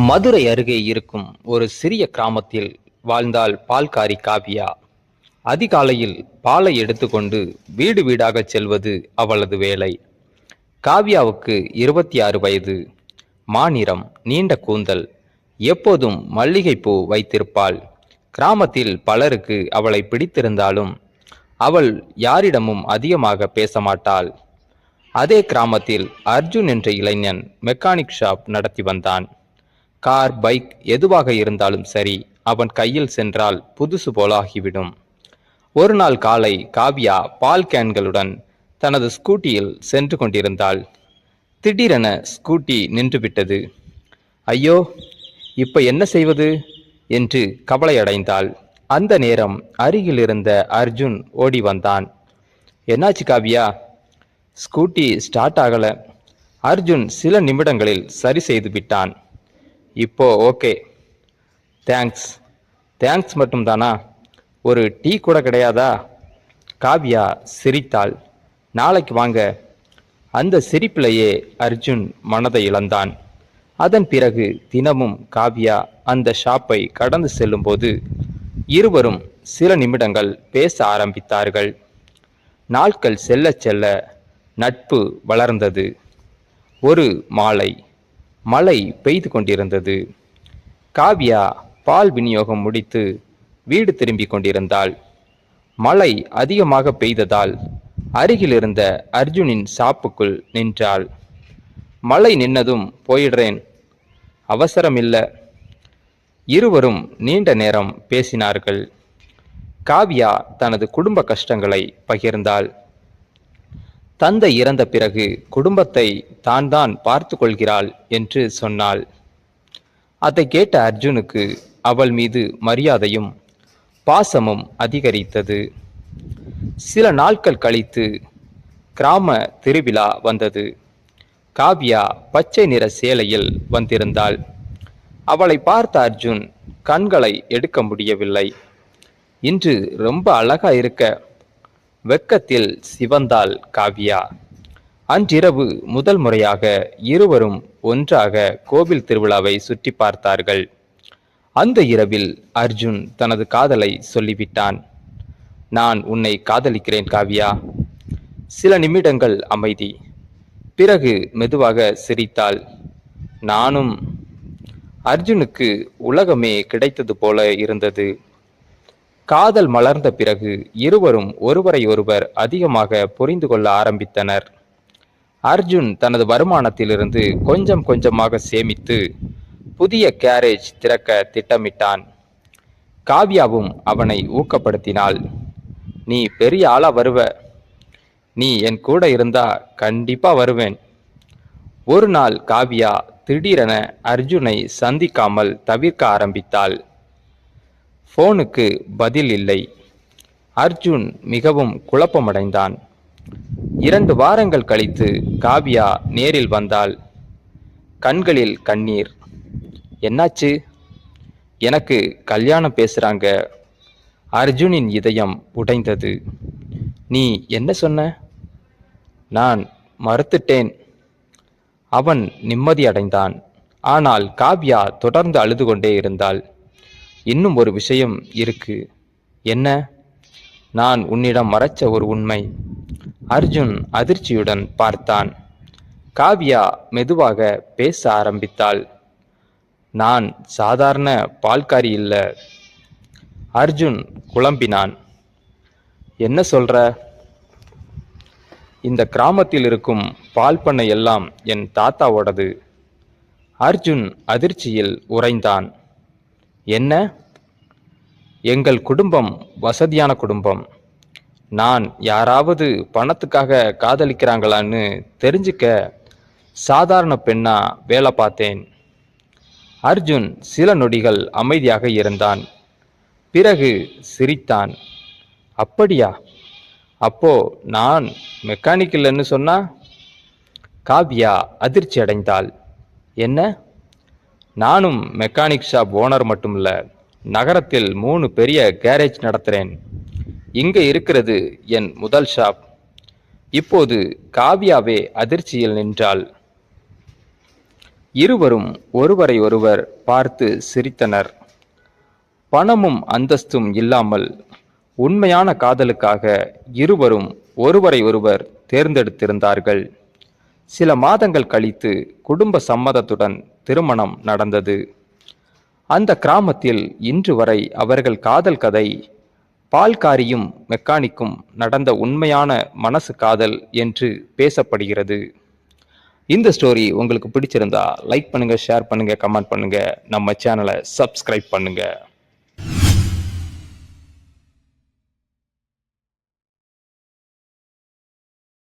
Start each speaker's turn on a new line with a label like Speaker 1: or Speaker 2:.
Speaker 1: மதுரை அருகே இருக்கும் ஒரு சிறிய கிராமத்தில் வாழ்ந்தாள் பால்காரி காவியா. அதிகாலையில் பாலை எடுத்துக்கொண்டு வீடு வீடாக செல்வது அவளது வேலை. காவியாவுக்கு 26 வயது. மாநிறம், நீண்ட கூந்தல், எப்போதும் மல்லிகைப்பூ வைத்திருப்பாள். கிராமத்தில் பலருக்கு அவளை பிடித்திருந்தாலும் அவள் யாரிடமும் அதிகமாக பேச மாட்டாள். அதே கிராமத்தில் அர்ஜுன் என்ற இளைஞன் மெக்கானிக் ஷாப் நடத்தி வந்தான். கார், பைக் எதுவாக இருந்தாலும் சரி, அவன் கையில் சென்றால் புதுசு போல ஆகிவிடும். ஒரு நாள் காலை காவியா பால் கேன்களுடன் தனது ஸ்கூட்டியில் சென்று கொண்டிருந்தாள். திடீரென ஸ்கூட்டி நின்றுவிட்டது. ஐயோ, இப்ப என்ன செய்வது என்று கவலையடைந்தாள். அந்த நேரம் அருகில் இருந்த அர்ஜுன் ஓடி வந்தான். என்னாச்சு காவியா? ஸ்கூட்டி ஸ்டார்ட் ஆகல. அர்ஜுன் சில நிமிடங்களில் சரி செய்து விட்டான். இப்போ ஓகே. தேங்க்ஸ். தேங்க்ஸ் மட்டும்தானா? ஒரு டீ கூட கிடையாதா? காவியா சிரித்தாள். நாளைக்கு வாங்க. அந்த சிரிப்பிலேயே அர்ஜுன் மனதை இழந்தான். அதன் பிறகு தினமும் காவியா அந்த ஷாப்பை கடந்து செல்லும்போது இருவரும் சில நிமிடங்கள் பேச ஆரம்பித்தார்கள். நாட்கள் செல்ல செல்ல நட்பு வளர்ந்தது. ஒரு மாலை மழை பெய்து கொண்டிருந்தது. காவியா பால் விநியோகம் முடித்து வீடு திரும்பிக் கொண்டிருந்தாள். மழை அதிகமாக பெய்ததால் அருகில் இருந்த அர்ஜுனின் ஷாப்புக்குள் நின்றாள். மழை நின்னதும் போயிடுறேன், அவசரம் இல்ல. இருவரும் நீண்ட நேரம் பேசினார்கள். காவியா தனது குடும்ப கஷ்டங்களை பகிர்ந்தாள். தந்தை இறந்த பிறகு குடும்பத்தை தான் பார்த்து கொள்கிறாள் என்று சொன்னாள். அதை கேட்ட அர்ஜுனுக்கு அவள் மீது மரியாதையும் பாசமும் அதிகரித்தது. சில நாட்கள் கழித்து கிராம திருவிழா வந்தது. காவியா பச்சை நிற சேலையில் வந்திருந்தாள். அவளை பார்த்த அர்ஜுன் கண்களை எடுக்க முடியவில்லை. இன்று ரொம்ப அழகா இருக்க. வெக்கத்தில் சிவந்தாள் காவியா. அன்றிரவு முதல் முறையாக இருவரும் ஒன்றாக கோவில் திருவிழாவை சுற்றி பார்த்தார்கள். அந்த இரவில் அர்ஜுன் தனது காதலை சொல்லிவிட்டான். நான் உன்னை காதலிக்கிறேன் காவியா. சில நிமிடங்கள் அமைதி. பிறகு மெதுவாக சிரித்தாள். நானும். அர்ஜுனுக்கு உலகமே கிடைத்தது போல இருந்தது. காதல் மலர்ந்த பிறகு இருவரும் ஒருவரை ஒருவர் அதிகமாக புரிந்து கொள்ள ஆரம்பித்தனர். அர்ஜுன் தனது வருமானத்திலிருந்து கொஞ்சம் கொஞ்சமாக சேமித்து புதிய கேரேஜ் திறக்க திட்டமிட்டான். காவியாவும் அவனை ஊக்கப்படுத்தினாள். நீ பெரிய ஆளா வருவ. நீ என் கூட இருந்தா கண்டிப்பா வருவேன். ஒரு நாள் காவியா திடீரென அர்ஜுனை சந்திக்காமல் தவிர்க்க ஆரம்பித்தாள். போனுக்கு பதில் இல்லை. அர்ஜுன் மிகவும் குழப்பமடைந்தான். 2 வாரங்கள் கழித்து காவியா நேரில் வந்தாள். கண்களில் கண்ணீர். என்னாச்சு? எனக்கு கல்யாணம் பேசுறாங்க. அர்ஜுனின் இதயம் உடைந்தது. நீ என்ன சொன்ன? நான் மறுத்துட்டேன். அவன் நிம்மதி அடைந்தான். ஆனால் காவியா தொடர்ந்து அழுது கொண்டே இருந்தாள். இன்னும் ஒரு விஷயம் இருக்கு. என்ன? நான் உன்னிடம் மறைச்ச ஒரு உண்மை. அர்ஜுன் அதிர்ச்சியுடன் பார்த்தான். காவியா மெதுவாக பேச ஆரம்பித்தாள். நான் சாதாரண பால்காரி இல்ல. அர்ஜுன் குழம்பினான். என்ன சொல்ற? இந்த கிராமத்தில் இருக்கும் பால் பண்ணை எல்லாம் என் தாத்தாவோடது. அர்ஜுன் அதிர்ச்சியில் உறைந்தான். என்ன? எங்கள் குடும்பம் வசதியான குடும்பம். நான் யாராவது பணத்துக்காக காதலிக்கிறாங்களான்னு தெரிஞ்சுக்க சாதாரண பெண்ணா வேலை பார்த்தேன். அர்ஜுன் சில நொடிகள் அமைதியாக இருந்தான். பிறகு சிரித்தான். அப்படியா? அப்போ நான் மெக்கானிக் இல்லைன்னு சொன்னா? காவியா அதிர்ச்சி அடைந்தாள். என்ன? நானும் மெக்கானிக் ஷாப் ஓனர் மட்டுமில்ல, நகரத்தில் 3 பெரிய கேரேஜ் நடத்துகிறேன். இங்கே இருக்கிறது என் முதல் ஷாப். இப்போது காவியாவே அதிர்ச்சியில் நின்றாள். இருவரும் ஒருவரை ஒருவர் பார்த்து சிரித்தனர். பணமும் அந்தஸ்தும் இல்லாமல் உண்மையான காதலுக்காக இருவரும் ஒருவரை ஒருவர் தேர்ந்தெடுத்திருந்தார்கள். சில மாதங்கள் கழித்து குடும்ப சம்மதத்துடன் திருமணம் நடந்தது. அந்த கிராமத்தில் இன்று வரை அவர்கள் காதல் கதை பால்காரியும் மெக்கானிக்கும் நடந்த உண்மையான மனசு காதல் என்று பேசப்படுகிறது. இந்த ஸ்டோரி உங்களுக்கு பிடிச்சிருந்தா லைக் பண்ணுங்க, ஷேர் பண்ணுங்க, கமெண்ட் பண்ணுங்க, நம்ம சேனலை சப்ஸ்கிரைப் பண்ணுங்க.